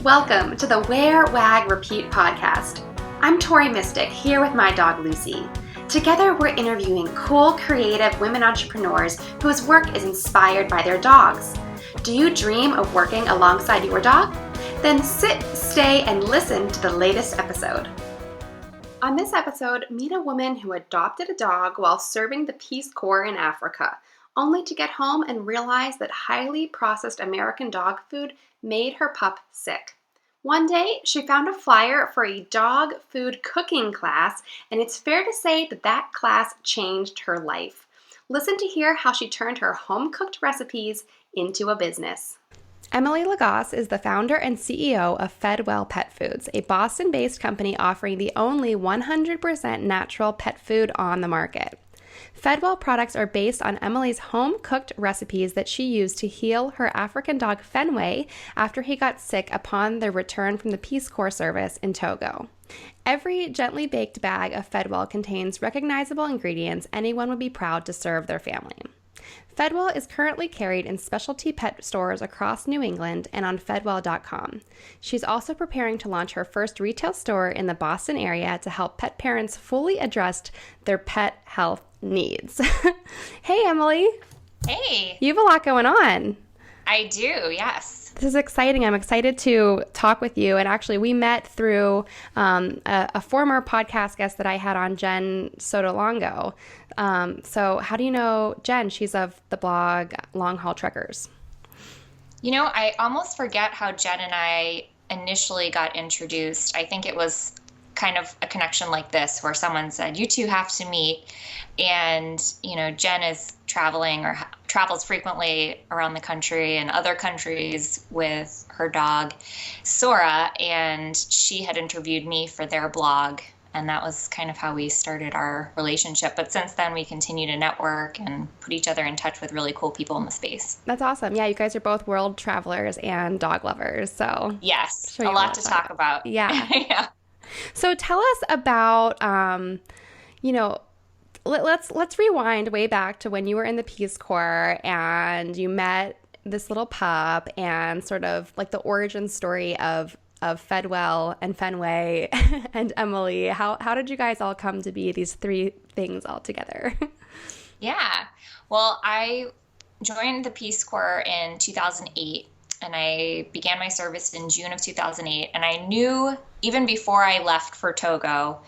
Welcome to the Wear, Wag, Repeat podcast. I'm Tori Mystic, here with my dog Lucy. Together, we're interviewing cool, creative women entrepreneurs whose work is inspired by their dogs. Do you dream of working alongside your dog? Then sit, stay, and listen to the latest episode. On this episode, meet a woman who adopted a dog while serving the Peace Corps in Africa, only to get home and realize that highly processed American dog food made her pup sick. One day, she found a flyer for a dog food cooking class, and it's fair to say that that class changed her life. Listen to hear how she turned her home-cooked recipes into a business. Emily Lagasse is the founder and CEO of Fedwell Pet Foods, a Boston-based company offering the only 100% natural pet food on the market. Fedwell products are based on Emily's home-cooked recipes that she used to heal her African dog Fenway after he got sick upon their return from the Peace Corps service in Togo. Every gently baked bag of Fedwell contains recognizable ingredients anyone would be proud to serve their family. Fedwell is currently carried in specialty pet stores across New England and on Fedwell.com. She's also preparing to launch her first retail store in the Boston area to help pet parents fully address their pet health needs. Hey, Emily. Hey. You have a lot going on. I do, yes. This is exciting. I'm excited to talk with you. And actually, we met through a former podcast guest that I had on, Jen Sotolongo. So how do you know Jen? She's of the blog Long Haul Trekkers. You know, I almost forget how Jen and I initially got introduced. I think it was kind of a connection like this where someone said, you two have to meet. And, you know, Jen is traveling or travels frequently around the country and other countries with her dog, Sora, and she had interviewed me for their blog. And that was kind of how we started our relationship. But since then, we continue to network and put each other in touch with really cool people in the space. That's awesome. Yeah, you guys are both world travelers and dog lovers. So yes, a lot to talk about. Yeah. Yeah. So tell us about, let's rewind way back to when you were in the Peace Corps and you met this little pup and sort of like the origin story of Fedwell and Fenway and Emily. How did you guys all come to be these three things all together? Yeah. Well, I joined the Peace Corps in 2008. And I began my service in June of 2008. And I knew even before I left for Togo,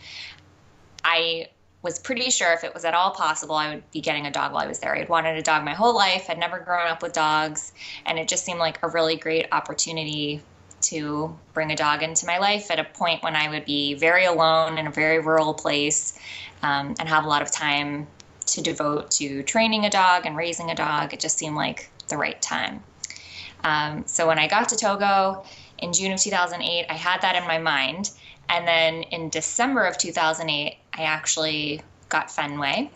I was pretty sure if it was at all possible, I would be getting a dog while I was there. I had wanted a dog my whole life. I'd never grown up with dogs. And it just seemed like a really great opportunity to bring a dog into my life at a point when I would be very alone in a very rural place and have a lot of time to devote to training a dog and raising a dog. It just seemed like the right time. So when I got to Togo in June of 2008, I had that in my mind. And then in December of 2008, I actually got Fenway,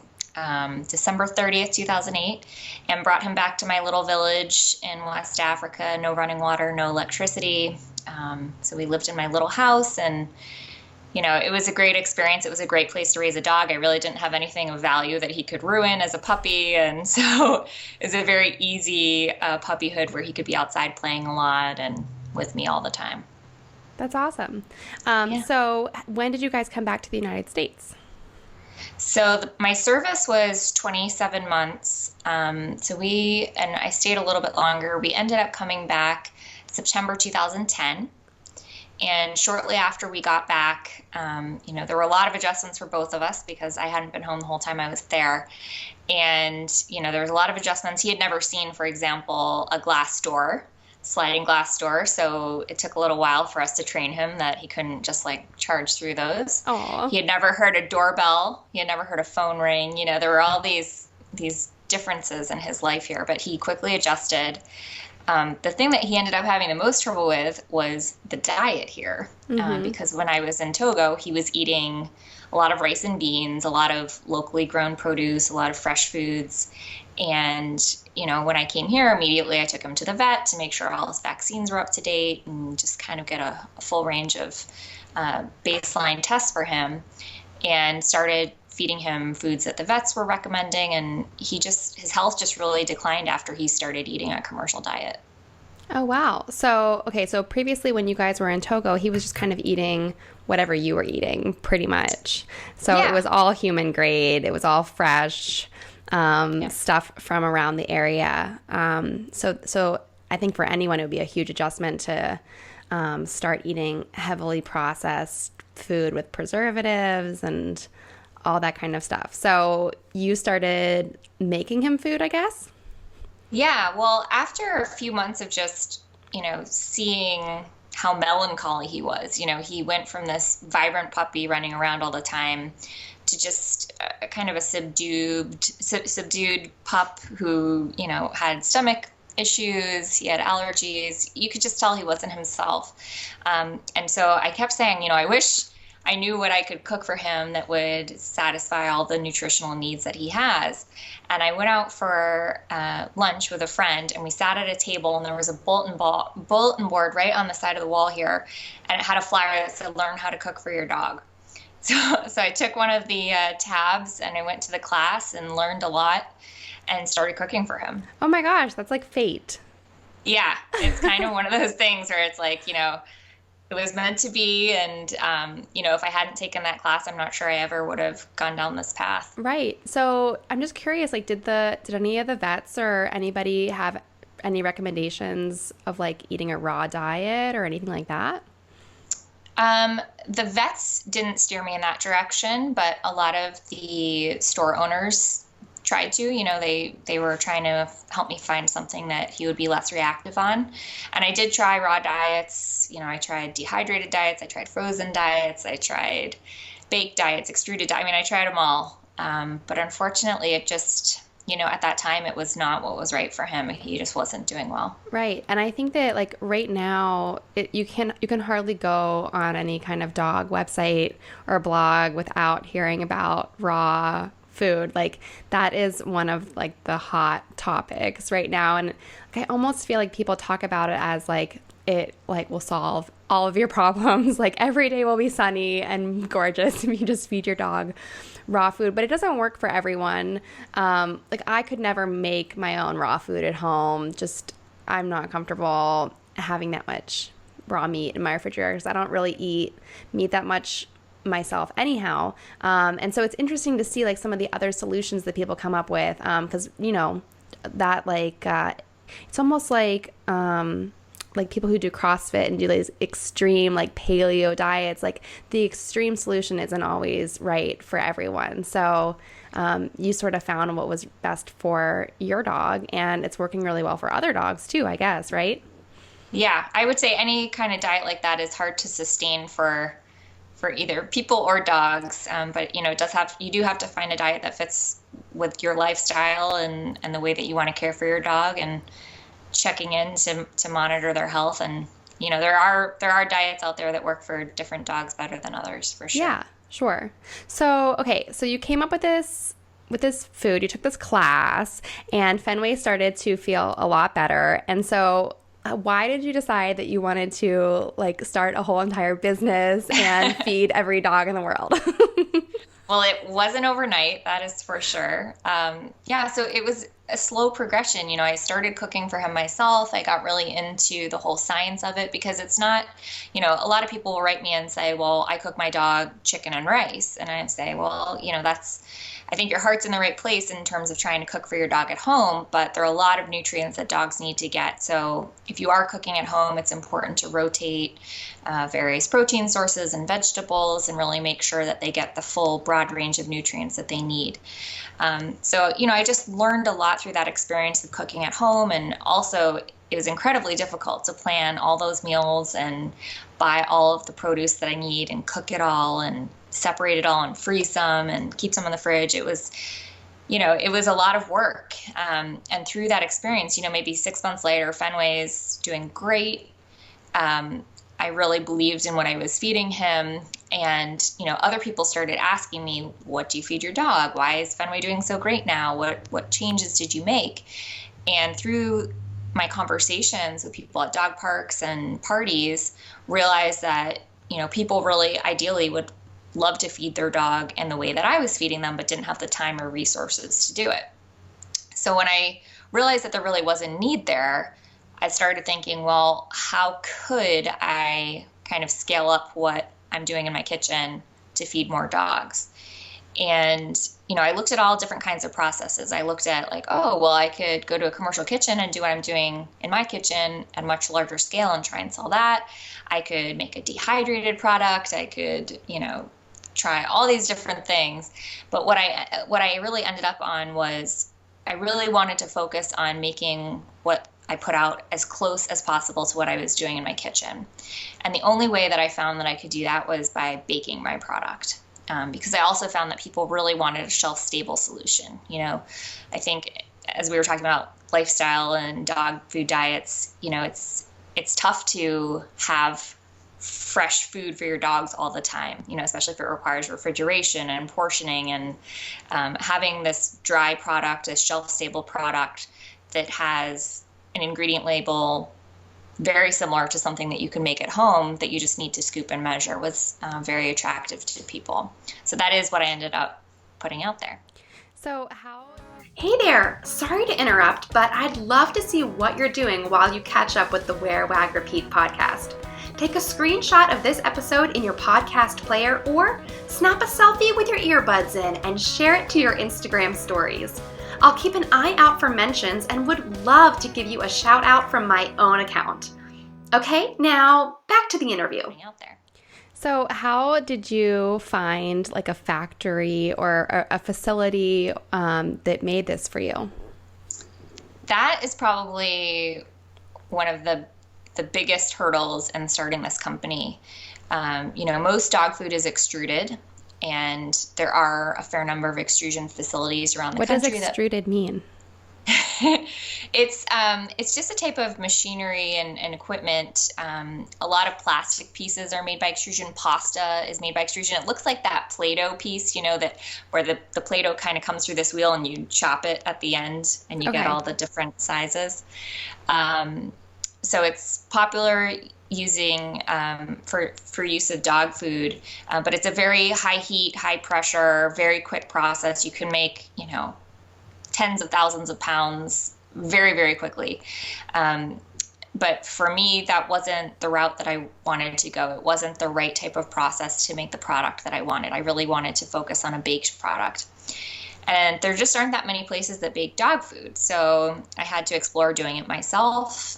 December 30th, 2008, and brought him back to my little village in West Africa. No running water, no electricity. So we lived in my little house and you know, it was a great experience. It was a great place to raise a dog. I really didn't have anything of value that he could ruin as a puppy. And so it was a very easy puppyhood where he could be outside playing a lot and with me all the time. That's awesome. So when did you guys come back to the United States? So my service was 27 months. And I stayed a little bit longer. We ended up coming back September 2010. And shortly after we got back, there were a lot of adjustments for both of us because I hadn't been home the whole time I was there. And, there was a lot of adjustments. He had never seen, for example, a sliding glass door. So it took a little while for us to train him that he couldn't just charge through those. Aww. He had never heard a doorbell. He had never heard a phone ring. There were all these differences in his life here, but he quickly adjusted. The thing that he ended up having the most trouble with was the diet here, because when I was in Togo, he was eating a lot of rice and beans, a lot of locally grown produce, a lot of fresh foods. And, when I came here, immediately I took him to the vet to make sure all his vaccines were up to date and just kind of get a full range of baseline tests for him and started feeding him foods that the vets were recommending, and his health just really declined after he started eating a commercial diet. Oh, wow. So, okay, so previously when you guys were in Togo, he was just kind of eating whatever you were eating, pretty much. So it Yeah. was all human grade, it was all fresh Yeah. stuff from around the area. So I think for anyone, it would be a huge adjustment to start eating heavily processed food with preservatives and all that kind of stuff. So you started making him food, I guess? Yeah, well, after a few months of just, seeing how melancholy he was, he went from this vibrant puppy running around all the time to just kind of a subdued pup who, had stomach issues, he had allergies. You could just tell he wasn't himself. And so I kept saying, I wish I knew what I could cook for him that would satisfy all the nutritional needs that he has. And I went out for lunch with a friend, and we sat at a table, and there was a bulletin board right on the side of the wall here, and it had a flyer that said, "Learn how to cook for your dog." So I took one of the tabs, and I went to the class and learned a lot and started cooking for him. Oh my gosh, that's like fate. Yeah, it's kind of one of those things where it's like, it was meant to be. And, if I hadn't taken that class, I'm not sure I ever would have gone down this path. Right. So I'm just curious, like, did any of the vets or anybody have any recommendations of like eating a raw diet or anything like that? The vets didn't steer me in that direction, but a lot of the store owners tried to. They were trying to help me find something that he would be less reactive on. And I did try raw diets. I tried dehydrated diets, I tried frozen diets, I tried baked diets, extruded diets. I mean, I tried them all. But unfortunately, it just, at that time, it was not what was right for him. He just wasn't doing well. Right. And I think that like right now you can hardly go on any kind of dog website or blog without hearing about raw food. Like that is one of like the hot topics right now. And like, I almost feel like people talk about it as like it like will solve all of your problems. Like every day will be sunny and gorgeous if you just feed your dog raw food, but it doesn't work for everyone. Like I could never make my own raw food at home. Just I'm not comfortable having that much raw meat in my refrigerator because I don't really eat meat that much myself anyhow. And so it's interesting to see like some of the other solutions that people come up with. Cause that like, it's almost like people who do CrossFit and do these extreme like paleo diets, like the extreme solution isn't always right for everyone. So, you sort of found what was best for your dog and it's working really well for other dogs too, I guess, right? Yeah, I would say any kind of diet like that is hard to sustain for either people or dogs. But you do have to find a diet that fits with your lifestyle and the way that you want to care for your dog and checking in to monitor their health. And, there are diets out there that work for different dogs better than others, for sure. Yeah, sure. So, okay. So you came up with this food, you took this class and Fenway started to feel a lot better. And so why did you decide that you wanted to like start a whole entire business and feed every dog in the world? Well, it wasn't overnight, that is for sure. So it was a slow progression. I started cooking for him myself. I got really into the whole science of it because it's not, a lot of people will write me and say, well, I cook my dog chicken and rice. And I'd say, well, I think your heart's in the right place in terms of trying to cook for your dog at home, but there are a lot of nutrients that dogs need to get. So if you are cooking at home, it's important to rotate various protein sources and vegetables and really make sure that they get the full broad range of nutrients that they need. I just learned a lot through that experience of cooking at home. And also it was incredibly difficult to plan all those meals and buy all of the produce that I need and cook it all and separate it all and freeze some and keep some in the fridge. It was a lot of work. And through that experience, maybe 6 months later, Fenway's doing great. I really believed in what I was feeding him. And, other people started asking me, what do you feed your dog? Why is Fenway doing so great now? What changes did you make? And through my conversations with people at dog parks and parties, realized that, people really ideally would love to feed their dog in the way that I was feeding them, but didn't have the time or resources to do it. So when I realized that there really was a need there, I started thinking, well, how could I kind of scale up what I'm doing in my kitchen to feed more dogs? And, I looked at all different kinds of processes. I looked at like, oh, well, I could go to a commercial kitchen and do what I'm doing in my kitchen at a much larger scale and try and sell that. I could make a dehydrated product. I could, try all these different things. But what I really ended up on was I really wanted to focus on making what I put out as close as possible to what I was doing in my kitchen. And the only way that I found that I could do that was by baking my product. Because I also found that people really wanted a shelf-stable solution. I think as we were talking about lifestyle and dog food diets, it's tough to have fresh food for your dogs all the time, especially if it requires refrigeration and portioning, and having this dry product, a shelf-stable product that has an ingredient label very similar to something that you can make at home that you just need to scoop and measure was very attractive to people. So that is what I ended up putting out there. Hey there, sorry to interrupt, but I'd love to see what you're doing while you catch up with the Wear, Wag, Repeat podcast. Take a screenshot of this episode in your podcast player or snap a selfie with your earbuds in and share it to your Instagram stories. I'll keep an eye out for mentions and would love to give you a shout out from my own account. Okay, now back to the interview. Out there. So how did you find like a factory or a facility that made this for you? That is probably one of the biggest hurdles in starting this company. Most dog food is extruded, and there are a fair number of extrusion facilities around the country. What does extruded mean? It's just a type of machinery and equipment. A lot of plastic pieces are made by extrusion. Pasta is made by extrusion. It looks like that Play-Doh piece, that where the Play-Doh kind of comes through this wheel and you chop it at the end and you get all the different sizes. So it's popular using for use of dog food, but it's a very high heat, high pressure, very quick process. You can make, tens of thousands of pounds very, very quickly. But for me, that wasn't the route that I wanted to go. It wasn't the right type of process to make the product that I wanted. I really wanted to focus on a baked product. And there just aren't that many places that bake dog food. So I had to explore doing it myself.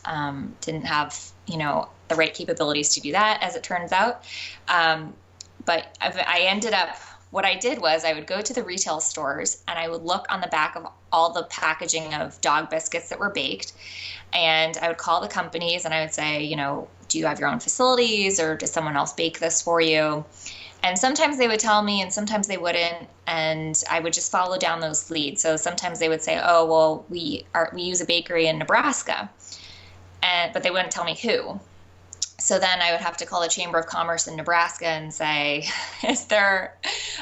Didn't have, the right capabilities to do that, as it turns out. But I ended up, what I did was I would go to the retail stores and I would look on the back of all the packaging of dog biscuits that were baked. And I would call the companies and I would say, do you have your own facilities or does someone else bake this for you? And sometimes they would tell me and sometimes they wouldn't. And I would just follow down those leads. So sometimes they would say, oh, well, we use a bakery in Nebraska. But they wouldn't tell me who. So then I would have to call the Chamber of Commerce in Nebraska and say, is there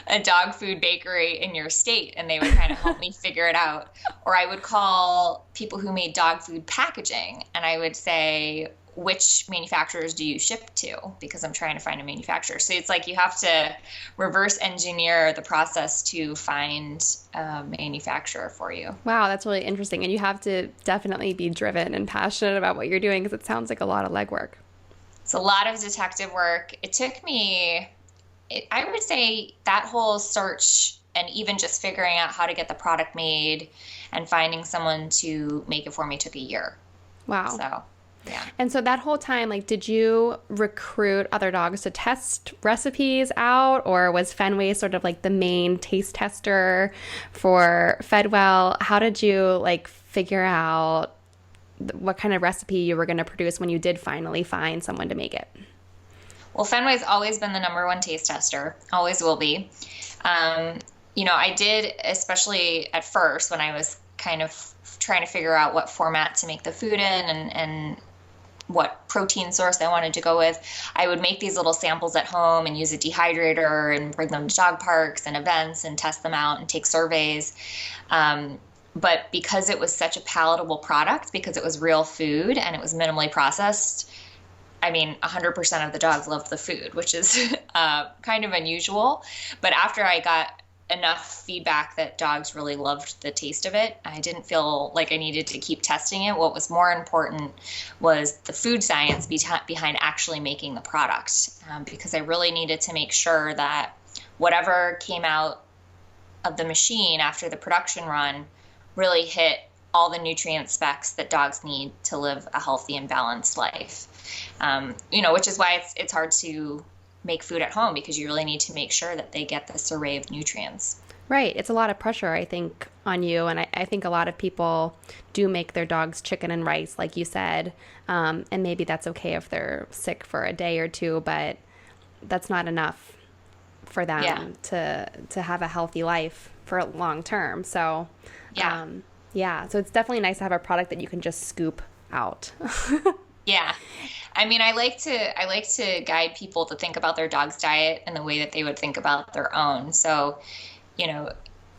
a dog food bakery in your state? And they would kind of help me figure it out. Or I would call people who made dog food packaging and I would say, which manufacturers do you ship to? Because I'm trying to find a manufacturer. So it's like you have to reverse engineer the process to find a manufacturer for you. Wow, that's really interesting. And you have to definitely be driven and passionate about what you're doing because it sounds like a lot of legwork. It's a lot of detective work. It took me, I would say that whole search and even just figuring out how to get the product made and finding someone to make it for me took a year. Wow. So, yeah. And so that whole time, did you recruit other dogs to test recipes out, or was Fenway sort of like the main taste tester for Fedwell? How did you figure out what kind of recipe you were going to produce when you did finally find someone to make it? Well, Fenway's always been the number one taste tester, always will be. I did, especially at first when I was kind of trying to figure out what format to make the food in and what protein source I wanted to go with, I would make these little samples at home and use a dehydrator and bring them to dog parks and events and test them out and take surveys. But because it was such a palatable product, because it was real food and it was minimally processed, 100% of the dogs loved the food, which is kind of unusual. But after I got enough feedback that dogs really loved the taste of it. I didn't feel like I needed to keep testing it. What was more important was the food science behind actually making the product, because I really needed to make sure that whatever came out of the machine after the production run really hit all the nutrient specs that dogs need to live a healthy and balanced life. Which is why it's hard to make food at home, because you really need to make sure that they get this array of nutrients. Right. It's a lot of pressure, I think, on you. And I think a lot of people do make their dogs chicken and rice, like you said. And maybe that's okay if they're sick for a day or two, but that's not enough for them to have a healthy life for long term. So, so it's definitely nice to have a product that you can just scoop out. Yeah. I mean, I like to guide people to think about their dog's diet in the way that they would think about their own. So,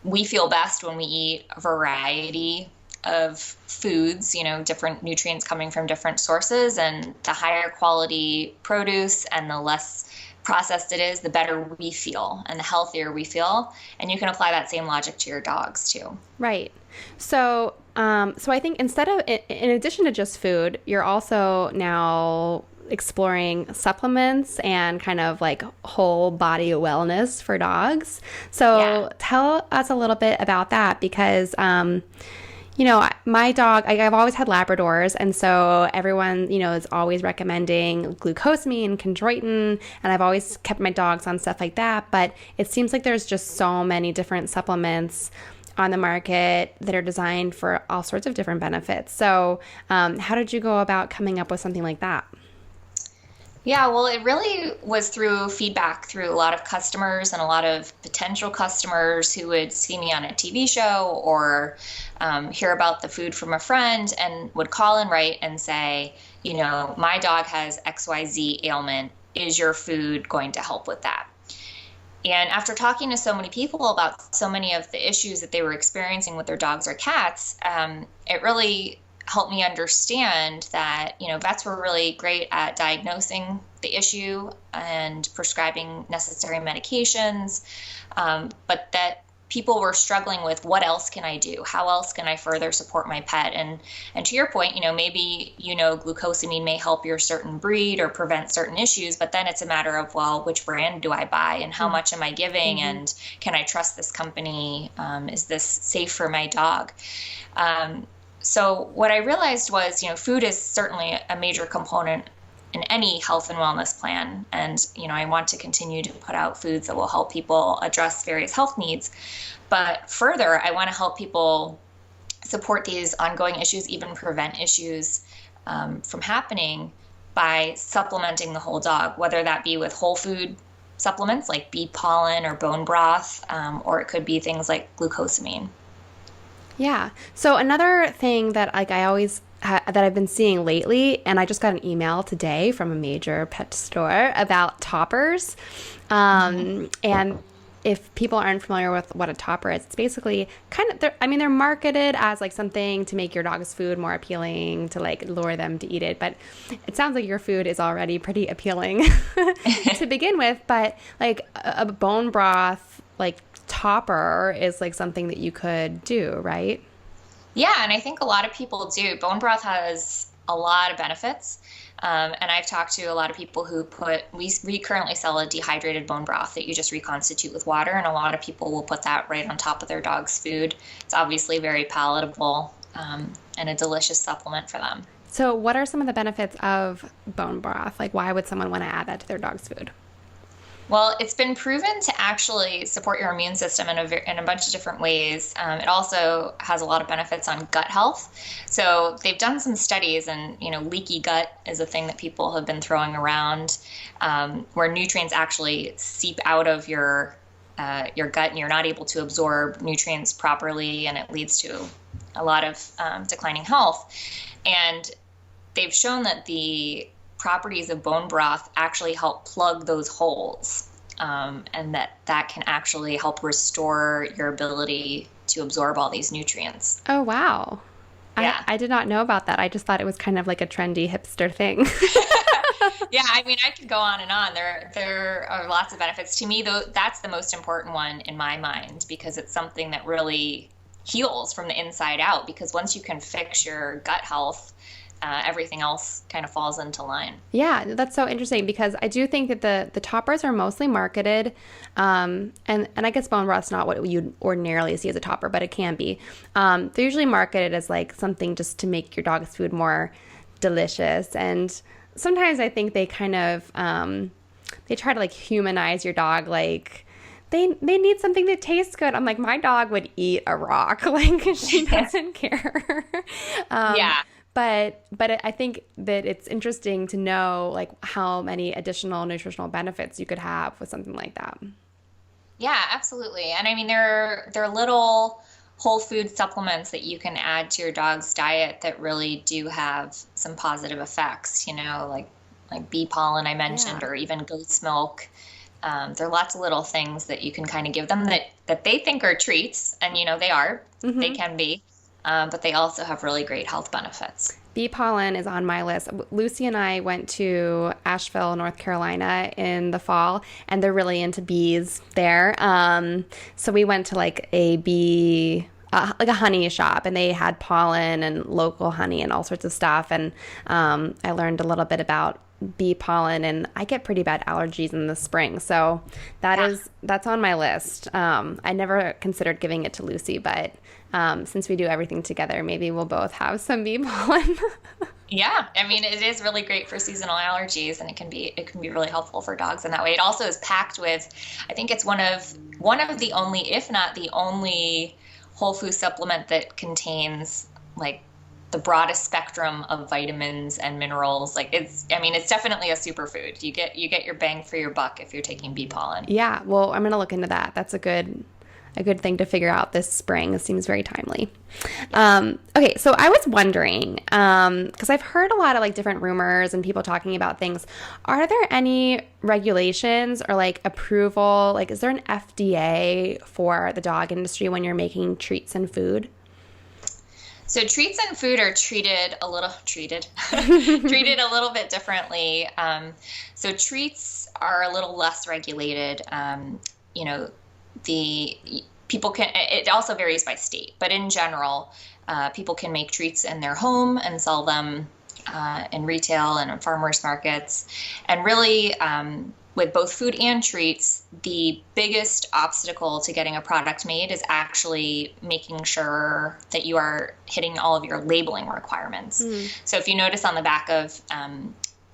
we feel best when we eat a variety of foods, different nutrients coming from different sources, and the higher quality produce and the less processed it is, the better we feel and the healthier we feel. And you can apply that same logic to your dogs too. Right. So I think in addition to just food, you're also now exploring supplements and kind of like whole body wellness for dogs. So tell us a little bit about that, because my dog, I've always had Labradors, and so everyone, is always recommending glucosamine, chondroitin, and I've always kept my dogs on stuff like that. But it seems like there's just so many different supplements on the market that are designed for all sorts of different benefits. So how did you go about coming up with something like that? Yeah, well, it really was through feedback through a lot of customers and a lot of potential customers who would see me on a TV show or hear about the food from a friend and would call and write and say, my dog has XYZ ailment. Is your food going to help with that? And after talking to so many people about so many of the issues that they were experiencing with their dogs or cats, it really helped me understand that, vets were really great at diagnosing the issue and prescribing necessary medications, but that people were struggling with, what else can I do? How else can I further support my pet? And to your point, maybe, glucosamine may help your certain breed or prevent certain issues, but then it's a matter of, well, which brand do I buy and how much am I giving? Mm-hmm. And can I trust this company? Is this safe for my dog? So what I realized was, food is certainly a major component in any health and wellness plan. And, I want to continue to put out foods that will help people address various health needs. But further, I want to help people support these ongoing issues, even prevent issues from happening by supplementing the whole dog, whether that be with whole food supplements like bee pollen or bone broth, or it could be things like glucosamine. Yeah. So another thing that that I've been seeing lately, and I just got an email today from a major pet store about toppers. And if people aren't familiar with what a topper is, it's basically they're marketed as like something to make your dog's food more appealing, to like lure them to eat it. But it sounds like your food is already pretty appealing to begin with. But like a bone broth, like topper is like something that you could do, right? Yeah, and I think a lot of people do. Bone broth has a lot of benefits. And I've talked to a lot of people who we currently sell a dehydrated bone broth that you just reconstitute with water, and a lot of people will put that right on top of their dog's food. It's obviously very palatable and a delicious supplement for them. So what are some of the benefits of bone broth? Like, why would someone want to add that to their dog's food? Well, it's been proven to actually support your immune system in a bunch of different ways. It also has a lot of benefits on gut health. So they've done some studies, and leaky gut is a thing that people have been throwing around, where nutrients actually seep out of your gut, and you're not able to absorb nutrients properly, and it leads to a lot of declining health. And they've shown that the properties of bone broth actually help plug those holes, and that can actually help restore your ability to absorb all these nutrients. Oh, wow. Yeah. I did not know about that. I just thought it was kind of like a trendy hipster thing. Yeah, I mean, I could go on and on. There are lots of benefits. To me, though, that's the most important one in my mind because it's something that really heals from the inside out. Because once you can fix your gut health, everything else kind of falls into line. Yeah, that's so interesting because I do think that the toppers are mostly marketed, and I guess bone broth's not what you'd ordinarily see as a topper, but it can be. They're usually marketed as like something just to make your dog's food more delicious, and sometimes I think they kind of they try to like humanize your dog, like they need something that tastes good. I'm like, my dog would eat a rock, like she doesn't care. Yeah. But I think that it's interesting to know like how many additional nutritional benefits you could have with something like that. Yeah, absolutely. And I mean, there are little whole food supplements that you can add to your dog's diet that really do have some positive effects, like bee pollen I mentioned, or even goat's milk. There are lots of little things that you can kind of give them that they think are treats, and they are, they can be. But they also have really great health benefits. Bee pollen is on my list. Lucy and I went to Asheville, North Carolina in the fall, and they're really into bees there. So we went to like a bee, like a honey shop, and they had pollen and local honey and all sorts of stuff. And I learned a little bit about bee pollen, and I get pretty bad allergies in the spring. So that's on my list. I never considered giving it to Lucy, but since we do everything together, maybe we'll both have some bee pollen. Yeah, I mean, it is really great for seasonal allergies, and it can be really helpful for dogs in that way. It also is packed with, I think it's one of the only, if not the only, whole food supplement that contains like the broadest spectrum of vitamins and minerals. Like it's definitely a superfood. You get your bang for your buck if you're taking bee pollen. Yeah, well, I'm gonna look into that. That's a good thing to figure out this spring. It seems very timely. Okay, so I was wondering, because I've heard a lot of like different rumors and people talking about things. Are there any regulations or like approval? Like, is there an FDA for the dog industry when you're making treats and food? So treats and food are treated a little bit differently. So treats are a little less regulated. It also varies by state, but in general, people can make treats in their home and sell them in retail and in farmers markets. And really, with both food and treats, the biggest obstacle to getting a product made is actually making sure that you are hitting all of your labeling requirements. So if you notice on the back of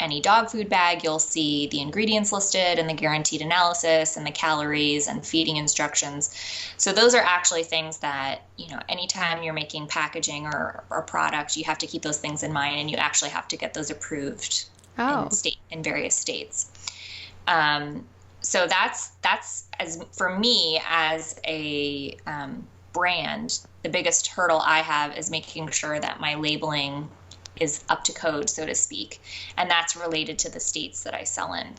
any dog food bag, you'll see the ingredients listed and the guaranteed analysis and the calories and feeding instructions. So those are actually things that, anytime you're making packaging or product, you have to keep those things in mind, and you actually have to get those approved in various states. So that's as for me as a brand, the biggest hurdle I have is making sure that my labeling is up to code, so to speak, and that's related to the states that I sell in.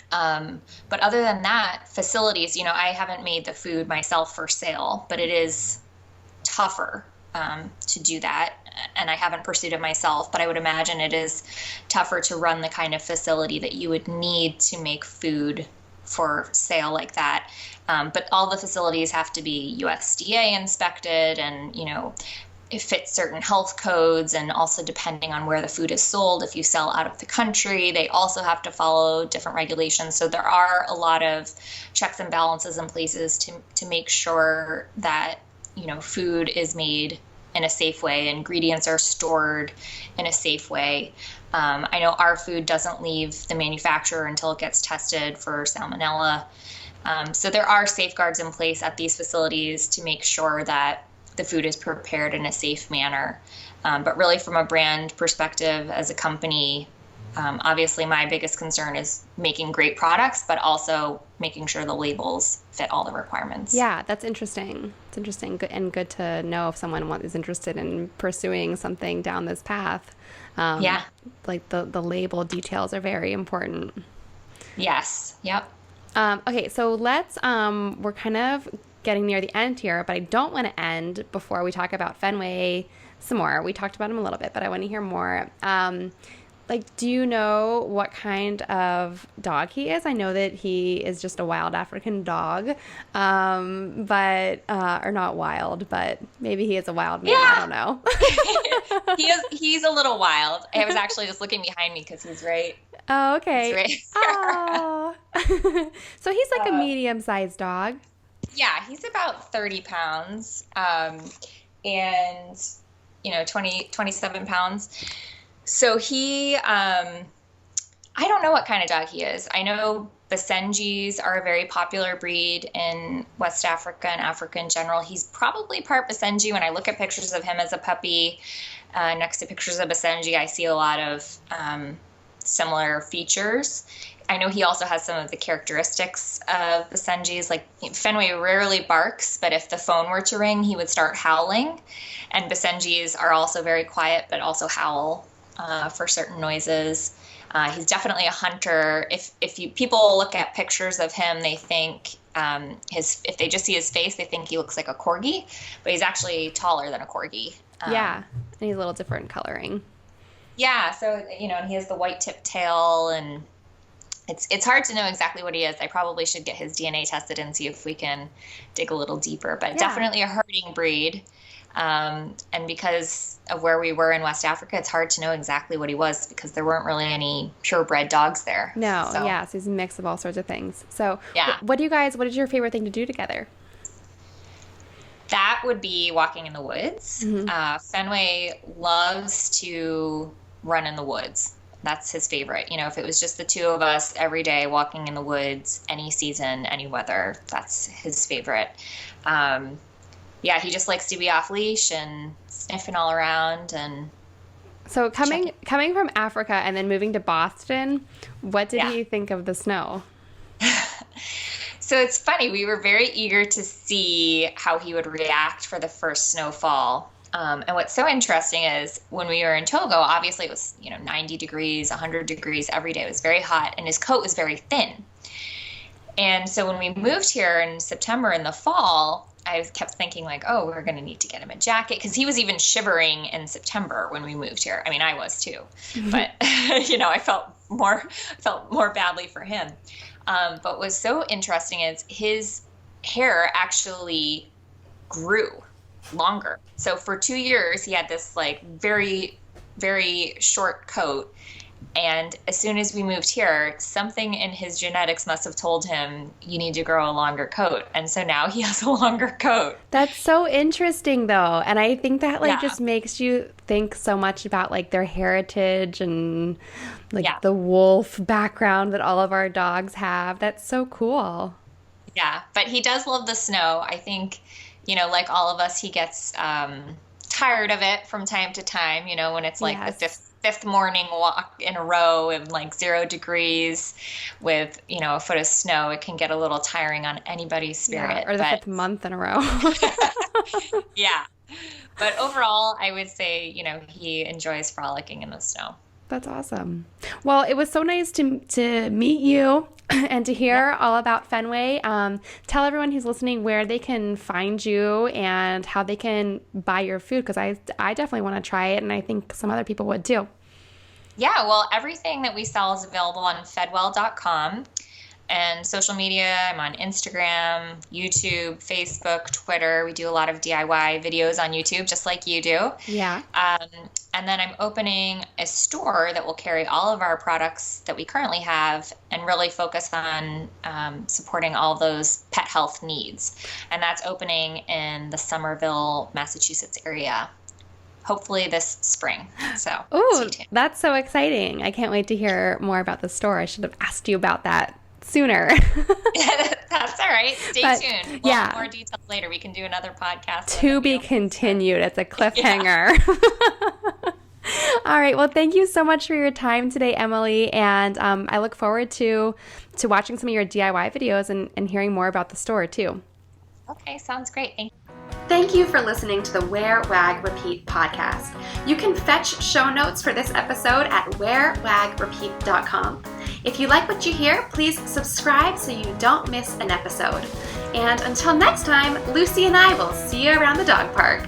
But other than that, facilities, I haven't made the food myself for sale, but it is tougher to do that, and I haven't pursued it myself, but I would imagine it is tougher to run the kind of facility that you would need to make food for sale like that. But all the facilities have to be USDA inspected, and it fits certain health codes, and also depending on where the food is sold, if you sell out of the country, they also have to follow different regulations. So there are a lot of checks and balances in places to make sure that food is made in a safe way, ingredients are stored in a safe way. I know our food doesn't leave the manufacturer until it gets tested for salmonella. So there are safeguards in place at these facilities to make sure that the food is prepared in a safe manner. But really, from a brand perspective, as a company, obviously my biggest concern is making great products, but also making sure the labels fit all the requirements. Yeah, that's interesting. It's interesting and good to know if someone is interested in pursuing something down this path. Like the label details are very important. Yes. Yep. Okay, so let's, we're kind of getting near the end here, but I don't want to end before we talk about Fenway some more. We talked about him a little bit, but I want to hear more. like, do you know what kind of dog he is? I know that he is just a wild African dog, but or not wild, but maybe he is a wild man. I don't know. He's a little wild. I was actually just looking behind me because he's right. Oh, okay. He's right Oh. So he's like a medium-sized dog. Yeah, he's about 30 pounds, and 27 pounds. So he, I don't know what kind of dog he is. I know Basenjis are a very popular breed in West Africa and Africa in general. He's probably part Basenji. When I look at pictures of him as a puppy, next to pictures of Basenji, I see a lot of similar features. I know he also has some of the characteristics of Basenjis. Like Fenway rarely barks, but if the phone were to ring, he would start howling. And Basenjis are also very quiet, but also howl for certain noises. He's definitely a hunter. If people look at pictures of him, they think if they just see his face, they think he looks like a corgi, but he's actually taller than a corgi. Yeah, and he's a little different coloring. Yeah, so and he has the white tip tail, and it's hard to know exactly what he is. I probably should get his DNA tested and see if we can dig a little deeper. But definitely a herding breed. And because of where we were in West Africa, it's hard to know exactly what he was because there weren't really any purebred dogs there. No, so he's a mix of all sorts of things. So yeah. What is your favorite thing to do together? That would be walking in the woods. Mm-hmm. Fenway loves to run in the woods. That's his favorite. If it was just the two of us every day walking in the woods, any season, any weather, that's his favorite. Yeah, he just likes to be off leash and sniffing all around. And so coming from Africa and then moving to Boston, what did he think of the snow? So it's funny. We were very eager to see how he would react for the first snowfall. And what's so interesting is when we were in Togo, obviously it was 90 degrees, 100 degrees every day. It was very hot, and his coat was very thin. And so when we moved here in September in the fall, I kept thinking like, oh, we're going to need to get him a jacket, because he was even shivering in September when we moved here. I mean, I was too, but I felt more badly for him. But what was so interesting is his hair actually grew longer. So for 2 years, he had this like very, very short coat. And as soon as we moved here, something in his genetics must have told him, you need to grow a longer coat. And so now he has a longer coat. That's so interesting, though. And I think that just makes you think so much about like their heritage and the wolf background that all of our dogs have. That's so cool. Yeah, but he does love the snow. I think, like all of us, he gets tired of it from time to time, when it's like the fifth morning walk in a row in like 0 degrees with, a foot of snow. It can get a little tiring on anybody's spirit. Yeah, or the 5th month in a row. Yeah. But overall, I would say, he enjoys frolicking in the snow. That's awesome. Well, it was so nice to meet you and to hear all about Fenway. Tell everyone who's listening where they can find you and how they can buy your food, because I definitely want to try it, and I think some other people would too. Yeah, well, everything that we sell is available on fedwell.com. And social media, I'm on Instagram, YouTube, Facebook, Twitter. We do a lot of DIY videos on YouTube, just like you do. Yeah. And then I'm opening a store that will carry all of our products that we currently have and really focus on supporting all those pet health needs. And that's opening in the Somerville, Massachusetts area, hopefully this spring. So, ooh, that's so exciting. I can't wait to hear more about the store. I should have asked you about that sooner. That's all right. Stay tuned. We'll have more details later. We can do another podcast. To be continued. It's a cliffhanger. Yeah. All right. Well, thank you so much for your time today, Emily. And I look forward to watching some of your DIY videos and hearing more about the store too. Okay. Sounds great. Thank you. Thank you for listening to the Wear, Wag, Repeat podcast. You can fetch show notes for this episode at wearwagrepeat.com. If you like what you hear, please subscribe so you don't miss an episode. And until next time, Lucy and I will see you around the dog park.